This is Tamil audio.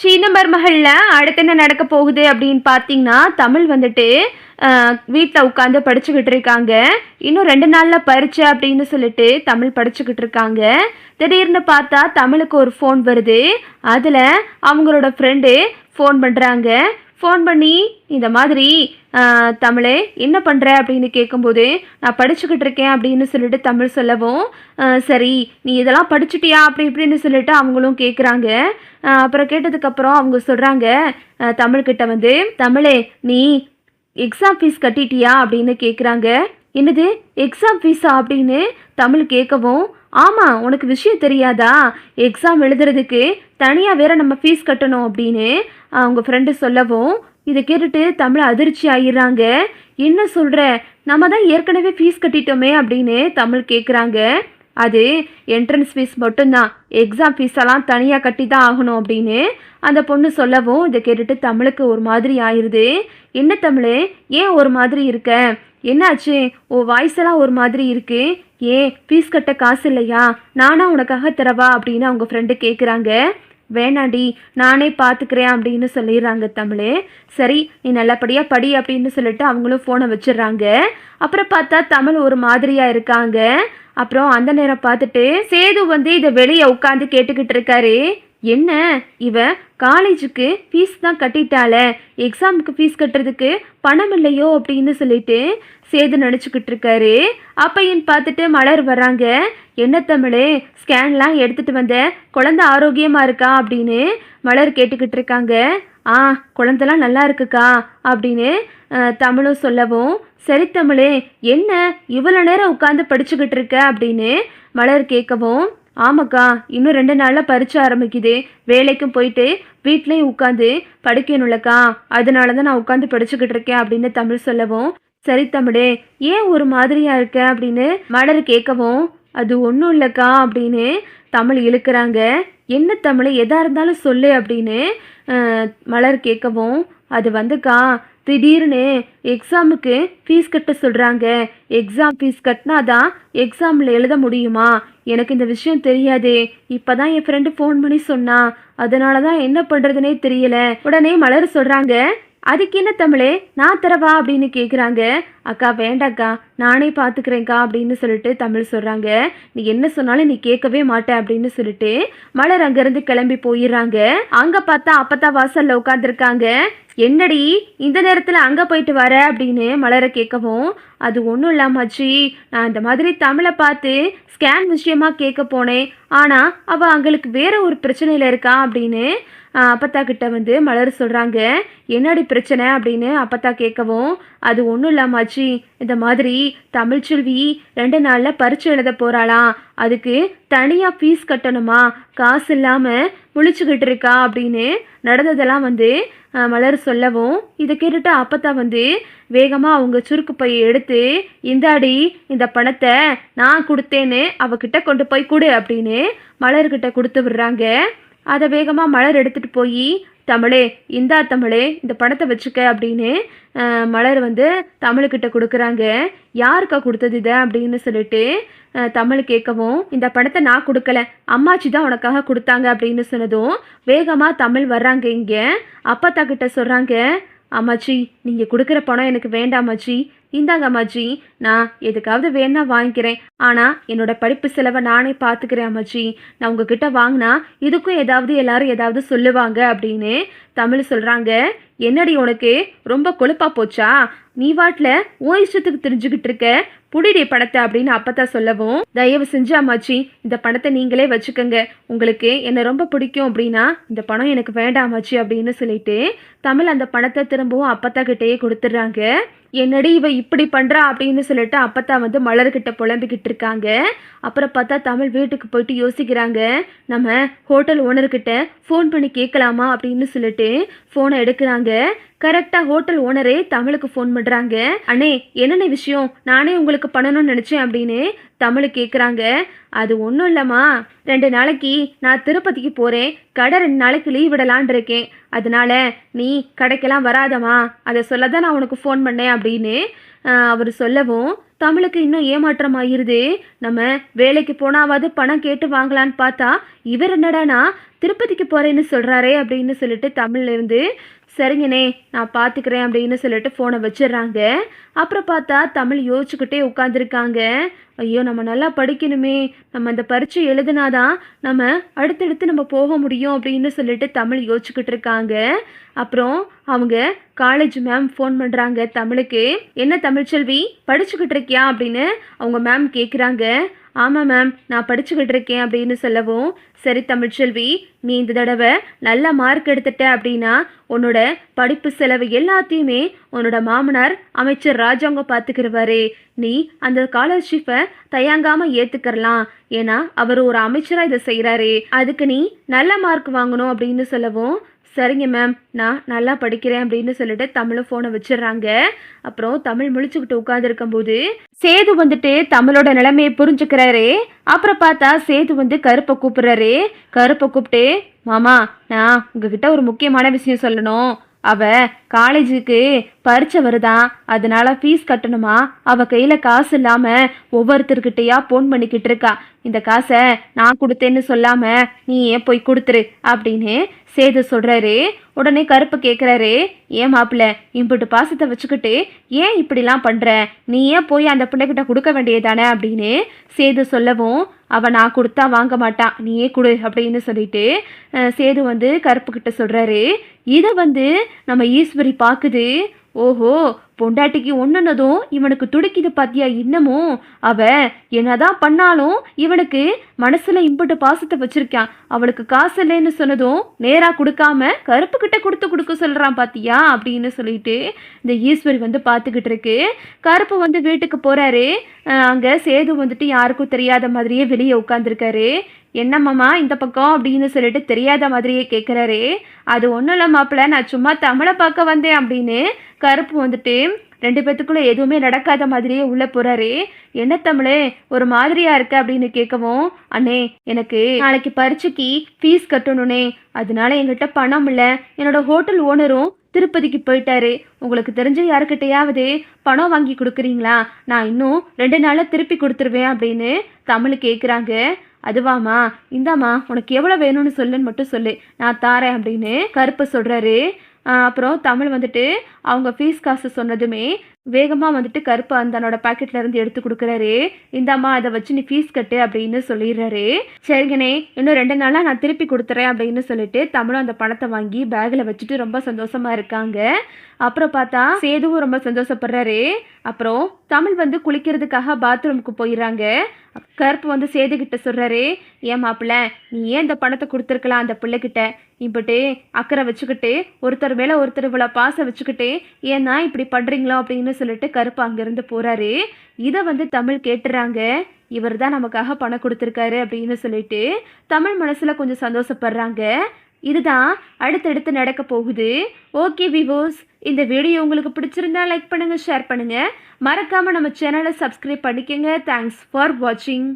சீன மருமகள்ல அடுத்து என்ன நடக்க போகுது அப்படின்னு பார்த்தீங்கன்னா, தமிழ் வந்துட்டு வீட்ல உட்காந்து படிச்சுக்கிட்டு இருக்காங்க. இன்னும் 2 நாள்ல பரீட்சை அப்படின்னு சொல்லிட்டு தமிழ் படிச்சுக்கிட்டு இருக்காங்க. திடீர்னு பார்த்தா தமிழுக்கு ஒரு ஃபோன் வருது. அதில அவங்களோட ஃப்ரெண்டு ஃபோன் பண்றாங்க. ஃபோன் பண்ணி இந்த மாதிரி தமிழே என்ன பண்ணுற அப்படின்னு கேட்கும்போது, நான் படிச்சுக்கிட்டு இருக்கேன் அப்படின்னு சொல்லிட்டு தமிழ் சொல்லவும், சரி நீ இதெல்லாம் படிச்சுட்டியா அப்படி இப்படின்னு சொல்லிட்டு அவங்களும் கேட்குறாங்க. அப்புறம் கேட்டதுக்கப்புறம் அவங்க சொல்கிறாங்க தமிழ்கிட்ட வந்து, தமிழே நீ எக்ஸாம் ஃபீஸ் கட்டிட்டியா அப்படின்னு கேட்குறாங்க. என்னது எக்ஸாம் ஃபீஸா அப்படின்னு தமிழ் கேட்கவும், ஆமாம் உனக்கு விஷயம் தெரியாதா, எக்ஸாம் எழுதுறதுக்கு தனியாக வேற நம்ம ஃபீஸ் கட்டணும் அப்படின்னு அவங்க ஃப்ரெண்டு சொல்லவும், இதை கேட்டுட்டு தமிழ் அதிர்ச்சி ஆகிடுறாங்க. என்ன சொல்கிற, நம்ம தான் ஏற்கனவே ஃபீஸ் கட்டிட்டோமே அப்படின்னு தமிழ் கேட்குறாங்க. அது என்ட்ரன்ஸ் ஃபீஸ் மட்டும்தான், எக்ஸாம் ஃபீஸெல்லாம் தனியாக கட்டி தான் ஆகணும் அப்படின்னு அந்த பொண்ணு சொல்லவும், இதை கேட்டுட்டு தமிழுக்கு ஒரு மாதிரி ஆயிடுது. என்ன தமிழ், ஏன் ஒரு மாதிரி இருக்க, என்னாச்சு, ஓ வாய்ஸ் எல்லாம் ஒரு மாதிரி இருக்கு, ஏன் ஃபீஸ் கட்ட காசு இல்லையா, நானா உனக்காக தரவா அப்படின்னு அவங்க ஃப்ரெண்டு கேட்குறாங்க. வேணாண்டி நானே பார்த்துக்கிறேன் அப்படின்னு சொல்லிடுறாங்க தமிழ். சரி நீ நல்லபடியாக படி அப்படின்னு சொல்லிட்டு அவங்களும் ஃபோனை வச்சிடுறாங்க. அப்புறம் பார்த்தா தமிழ் ஒரு மாதிரியாக இருக்காங்க. அப்புறம் அந்த நேரம் பார்த்துட்டு சேது வந்து இதை வெளியே உட்காந்து கேட்டுக்கிட்டு இருக்காரு. என்ன இவ காலேஜுக்கு ஃபீஸ் தான் கட்டிட்டால, எக்ஸாமுக்கு ஃபீஸ் கட்டுறதுக்கு பணம் இல்லையோ அப்படின்னு சொல்லிட்டு சேது நினச்சிக்கிட்டு இருக்காரு. அப்பையும் பார்த்துட்டு மலர் வராங்க. என்ன தமிழ், ஸ்கேன்லாம் எடுத்துகிட்டு வந்த, குழந்தை ஆரோக்கியமாக இருக்கா அப்படின்னு மலர் கேட்டுக்கிட்டு இருக்காங்க. குழந்தெல்லாம் நல்லா இருக்குக்கா அப்படின்னு தமிழும் சொல்லவும், சரி தமிழ் என்ன இவ்வளோ நேரம் உட்காந்து படிச்சுக்கிட்டு இருக்க அப்படின்னு மலர் கேட்கவும், ஆமாக்கா இன்னும் 2 நாளில் பரீட்சை ஆரம்பிக்குது, வேலைக்கும் போயிட்டு வீட்லேயும் உட்காந்து படிக்கணும்லக்கா, அதனால தான் நான் உட்காந்து படிச்சுக்கிட்டு இருக்கேன் அப்படின்னு தமிழ் சொல்லவும், சரி தமிழ் ஏன் ஒரு மாதிரியாக இருக்க அப்படின்னு மலர் கேட்கவும், அது ஒன்றும் இல்லைக்கா அப்படின்னு தமிழ் இழுக்கிறாங்க. என்ன தமிழ் எதாக இருந்தாலும் சொல்லு அப்படின்னு மலர் கேட்கவும், அது வந்துக்கா திடீர்னு எக்ஸாமுக்கு ஃபீஸ் கட்ட சொல்கிறாங்க, எக்ஸாம் ஃபீஸ் கட்டினா தான் எக்ஸாமில் எழுத முடியுமா, எனக்கு இந்த விஷயம் தெரியாது, இப்போ தான் என் ஃப்ரெண்டு ஃபோன் பண்ணி சொன்னா, அதனால தான் என்ன பண்ணுறதுனே தெரியல. உடனே மலர் சொல்கிறாங்க, அதுக்கு என்ன தமிழே நான் தரவா அப்படின்னு கேட்குறாங்க. அக்கா வேண்டாக்கா நானே பார்த்துக்கிறேன்க்கா அப்படின்னு சொல்லிட்டு தமிழ் சொல்கிறாங்க. நீ என்ன சொன்னாலும் நீ கேட்கவே மாட்டேன் அப்படின்னு சொல்லிட்டு மலர் அங்கேருந்து கிளம்பி போயிடுறாங்க. அங்கே பார்த்தா அப்பத்தா வாசலில் உட்காந்துருக்காங்க. என்னடி இந்த நேரத்தில் அங்கே போயிட்டு வர அப்படின்னு மலரை கேட்கவும், அது ஒன்றும் இல்லாமச்சி, நான் இந்த மாதிரி தமிழை பார்த்து ஸ்கேன் விஷயமாக கேட்க போனேன், ஆனால் அவள் அவங்களுக்கு வேற ஒரு பிரச்சனையில் இருக்கா அப்படின்னு அப்பத்தா கிட்ட வந்து மலர் சொல்கிறாங்க. என்னடி பிரச்சனை அப்படின்னு அப்பத்தா கேட்கவும், அது ஒன்றும் இல்லாமாச்சு, இந்த மாதிரி தமிழ்ச்செல்வி 2 நாளில் பரீட்சை எழுத போகிறாளாம், அதுக்கு தனியாக ஃபீஸ் கட்டணுமா, காசு இல்லாமல் முழிச்சுக்கிட்டு இருக்கா அப்படின்னு நடந்ததெல்லாம் வந்து மலர் சொல்லவும், இதை கேட்டுட்டு அப்பத்தா வந்து வேகமாக அவங்க சுருக்கு பையை எடுத்து, இந்தாடி இந்த பணத்தை நான் கொடுத்தேன்னு அவகிட்ட கொண்டு போய் கொடு அப்படின்னு மலர்கிட்ட கொடுத்து விடுறாங்க. அதை வேகமாக மலர் எடுத்துகிட்டு போய், தமிழே இந்தா தமிழே இந்த பணத்தை வச்சுக்க அப்படின்னு மலர் வந்து தமிழ்கிட்ட கொடுக்குறாங்க. யாருக்கா கொடுத்தது இதை அப்படின்னு சொல்லிட்டு தமிழ் கேட்கவும், இந்த பணத்தை நான் கொடுக்கல, அம்மாச்சி தான் உனக்காக கொடுத்தாங்க அப்படின்னு சொன்னதும் வேகமாக தமிழ் வர்றாங்க. இங்கே அப்பத்தா கிட்ட சொல்கிறாங்க, அம்மாச்சி நீங்கள் கொடுக்குற பணம் எனக்கு வேண்டாம் அம்மாச்சி, இந்தாங்க அம்மாச்சி, நான் எதுக்காவது வேணா வாங்கிக்கிறேன், ஆனால் என்னோட படிப்பு செலவை நானே பார்த்துக்கிறேன் அம்மாச்சி, நான் உங்ககிட்ட வாங்கினா இதுக்கும் எல்லாரும் ஏதாவது சொல்லுவாங்க அப்படின்னு தமிழ் சொல்கிறாங்க. என்னடி உனக்கு ரொம்ப கொழுப்பா போச்சா, நீ வாட்டில் உன் இஷ்டத்துக்கு தெரிஞ்சுக்கிட்டு இருக்க, புடிடி பணத்தை அப்படின்னு அப்பத்தா சொல்லவும், தயவு செஞ்சு அம்மாச்சி இந்த பணத்தை நீங்களே வச்சுக்கோங்க, உங்களுக்கு என்னை ரொம்ப பிடிக்கும் அப்படின்னா இந்த பணம் எனக்கு வேண்டாம் அம்மாச்சி அப்படின்னு சொல்லிட்டு தமிழ் அந்த பணத்தை திரும்பவும் அப்பத்தா கிட்டேயே கொடுத்துட்றாங்க. என்னடி இவ இப்படி பண்ணுறா அப்படின்னு சொல்லிட்டு அப்பத்தா வந்து மலர்கிட்ட புலம்பிக்கிட்டு இருக்காங்க. அப்புறம் பார்த்தா தமிழ் வீட்டுக்கு போயிட்டு யோசிக்கிறாங்க, நம்ம ஹோட்டல் ஓனர்கிட்ட ஃபோன் பண்ணி கேட்கலாமா அப்படின்னு சொல்லிட்டு ஃபோனை எடுக்கிறாங்க. கரெக்டாக ஹோட்டல் ஓனரே தமிழுக்கு ஃபோன் பண்ணுறாங்க. அண்ணே என்னென்ன விஷயம், நானே உங்களுக்கு பண்ணணும்னு நினச்சேன் அப்படின்னு தமிழ் கேட்குறாங்க. அது ஒன்றும் இல்லைம்மா, 2 நாளைக்கு நான் திருப்பதிக்கு போகிறேன், கடை 2 நாளைக்கு லீவ் விடலான் இருக்கேன், அதனால நீ கடைக்கெல்லாம் வராதம்மா, அதை சொல்ல தான் நான் உனக்கு ஃபோன் பண்ணேன் அப்படின்னு அவர் சொல்லவும், தமிழுக்கு இன்னும் ஏமாற்றம் ஆயிருது. நம்ம வேலைக்கு போனாவது பணம் கேட்டு வாங்கலான்னு பார்த்தா இவர் என்னடானா திருப்பதிக்கு போறேன்னு சொல்றாரே அப்படின்னு சொல்லிட்டு தமிழ்ல இருந்து சரிங்கண்ணே நான் பார்த்துக்கிறேன் அப்படின்னு சொல்லிட்டு ஃபோனை வச்சிடுறாங்க. அப்புறம் பார்த்தா தமிழ் யோசிச்சுக்கிட்டே உட்காந்துருக்காங்க. ஐயோ நம்ம நல்லா படிக்கணுமே, நம்ம இந்த பரீட்சை எழுதுனாதான் நம்ம அடுத்தடுத்து நம்ம போக முடியும் அப்படின்னு சொல்லிட்டு தமிழ் யோசிச்சுக்கிட்டு இருக்காங்க. அப்புறம் அவங்க காலேஜ் மேம் ஃபோன் பண்ணுறாங்க தமிழுக்கு. என்ன தமிழ்ச்செல்வி படிச்சுக்கிட்டு இருக்கியா அப்படின்னு அவங்க மேம் கேட்குறாங்க. ஆமாம் மேம் நான் படிச்சுக்கிட்டு இருக்கேன் அப்படின்னு சொல்லவும், சரி தமிழ்ச்செல்வி நீ இந்த தடவை நல்ல மார்க் எடுத்துட்ட அப்படின்னா உன்னோட படிப்பு செலவு எல்லாத்தையுமே உன்னோட மாமனார் அமைச்சர் ராஜாங்க பார்த்துக்கிறவாரு. நீ அந்த ஸ்காலர்ஷிப்பை தயங்காமல் ஏற்றுக்கரலாம். ஏன்னா அவர் ஒரு அமைச்சராக இதை செய்கிறாரு. அதுக்கு நீ நல்ல மார்க் வாங்கணும் அப்படின்னு சொல்லவும், சரிங்க மேம் நான் நல்லா படிக்கிறேன் அப்படின்னு சொல்லிட்டு தமிழும் ஃபோனை வச்சிடுறாங்க. அப்புறம் தமிழ் முழிச்சுக்கிட்டு உட்காந்துருக்கும்போது சேது வந்துட்டு தமிழோட நிலைமையை புரிஞ்சுக்கிறாரு. அப்புறம் பார்த்தா சேது வந்து கருப்பை கூப்பிடுறாரு. கருப்பை கூப்பிட்டு, மாமா நான் உங்ககிட்ட ஒரு முக்கியமான விஷயம் சொல்லணும். அவ காலேஜுக்கு பரீட்சை வருதான், அதனால ஃபீஸ் கட்டணுமா. அவ கையில காசு இல்லாம ஒவ்வொருத்தர்கிட்டயா போன் பண்ணிக்கிட்டு இருக்கா. இந்த காசை நான் கொடுத்தேன்னு சொல்லாம நீ ஏன் போய் கொடுத்துரு அப்படின்னு சேது சொல்றாரு. உடனே கருப்பு கேட்குறாரு, ஏன் மாப்பிள்ள இம்புட்டு பாசத்தை வச்சுக்கிட்டு ஏன் இப்படிலாம் பண்ற, நீ ஏன் போய் அந்த பிள்ளைகிட்ட கொடுக்க வேண்டியதானே அப்படின்னு சேது சொல்லவும், அவன் நான் கொடுத்தா வாங்க மாட்டான், நீயே கொடு அப்படின்னு சொல்லிட்டு சேது வந்து கருப்புக்கிட்ட சொல்றாரு. இதை வந்து நம்ம ஈஸ்வரி பார்க்குது. ஓஹோ பொண்டாட்டிக்கு ஒன்றுனதும் இவனுக்கு துடிக்குது பாத்தியா இன்னமும். அவ என்னதான் பண்ணாலும் இவனுக்கு மனசுல இம்புட்டு பாசத்தை வச்சிருக்கான். அவளுக்கு காசு இல்லைன்னு சொன்னதும் நேரா கொடுக்காம கருப்பு கிட்ட கொடுக்க சொல்றான் பாத்தியா அப்படின்னு சொல்லிட்டு இந்த ஈஸ்வரி வந்து பார்த்துக்கிட்டு இருக்கு. கருப்பு வந்து வீட்டுக்கு போறாரு. அங்க சேது வந்துட்டு யாருக்கும் தெரியாத மாதிரியே வெளியே உட்காந்துருக்காரு. என்னம்மாமா இந்த பக்கம் அப்படின்னு சொல்லிட்டு தெரியாத மாதிரியே கேட்குறாரு. அது ஒன்றும் இல்லை மாப்பிள்ள, நான் சும்மா தமிழை பார்க்க வந்தேன் அப்படின்னு கருப்பு வந்துட்டு ரெண்டு பேத்துக்குள்ளே எதுவுமே நடக்காத மாதிரியே உள்ளே போகிறாரு. என்ன தமிழே ஒரு மாதிரியா இருக்க அப்படின்னு கேட்கவும், அண்ணே எனக்கு நாளைக்கு பரீட்சைக்கு ஃபீஸ் கட்டணும்னே, அதனால என்கிட்ட பணம் இல்லை. என்னோட ஹோட்டல் ஓனரும் திருப்பதிக்கு போயிட்டாரு. உங்களுக்கு தெரிஞ்ச யாருக்கிட்டையாவது பணம் வாங்கி கொடுக்குறீங்களா, நான் இன்னும் 2 நாளில் திருப்பி கொடுத்துருவேன் அப்படின்னு தமிழ் கேட்குறாங்க. அதுவாமா, இந்தாம்மா உனக்கு எவ்வளோ வேணும்னு சொல்லுன்னு மட்டும் சொல்லு, நான் தாரேன் அப்படின்னு கருப்பு சொல்கிறாரு. அப்புறம் தமிழ் வந்துட்டு அவங்க ஃபீஸ் காசு சொன்னதுமே வேகமாக வந்துட்டு கருப்பு தன்னோட பாக்கெட்ல இருந்து எடுத்து கொடுக்குறாரு. இந்தாம்மா அதை வச்சு நீ ஃபீஸ் கட்டு அப்படின்னு சொல்லிடுறாரு. சரிங்கண்ணே இன்னும் 2 நாளாக நான் திருப்பி கொடுத்துறேன் அப்படின்னு சொல்லிட்டு தமிழும் அந்த பணத்தை வாங்கி பேக்கில் வச்சுட்டு ரொம்ப சந்தோஷமா இருக்காங்க. அப்புறம் பார்த்தா சேதுவும் ரொம்ப சந்தோஷப்படுறாரு. அப்புறம் தமிழ் வந்து குளிக்கிறதுக்காக பாத்ரூமுக்கு போயிடுறாங்க. கருப்பு வந்து சேதுக்கிட்ட சொல்கிறாரு, ஏன் மாப்பிள்ள நீ ஏன் இந்த பணத்தை கொடுத்துருக்கலாம் அந்த பிள்ளைகிட்ட, இப்படி அக்கறை வச்சுக்கிட்டு ஒருத்தர் மேலே ஒருத்தர் இவ்வளோ பாசம் வச்சுக்கிட்டு ஏன்னா இப்படி பண்ணுறீங்களோ அப்படின்னு சொல்லிட்டு கருப்பு அங்கேருந்து போகிறாரு. இதை வந்து தமிழ் கேட்டுறாங்க. இவர் தான் நமக்காக பணம் கொடுத்துருக்காரு அப்படின்னு சொல்லிட்டு தமிழ் மனசில் கொஞ்சம் சந்தோஷப்படுறாங்க. இதுதான் அடுத்தடுத்து நடக்க போகுது. ஓகே விவோஸ், இந்த வீடியோ உங்களுக்கு பிடிச்சிருந்தா லைக் பண்ணுங்கள், ஷேர் பண்ணுங்கள், மறக்காமல் நம்ம சேனலை சப்ஸ்கிரைப் பண்ணிக்கோங்க. தேங்க்ஸ் ஃபார் வாட்சிங்.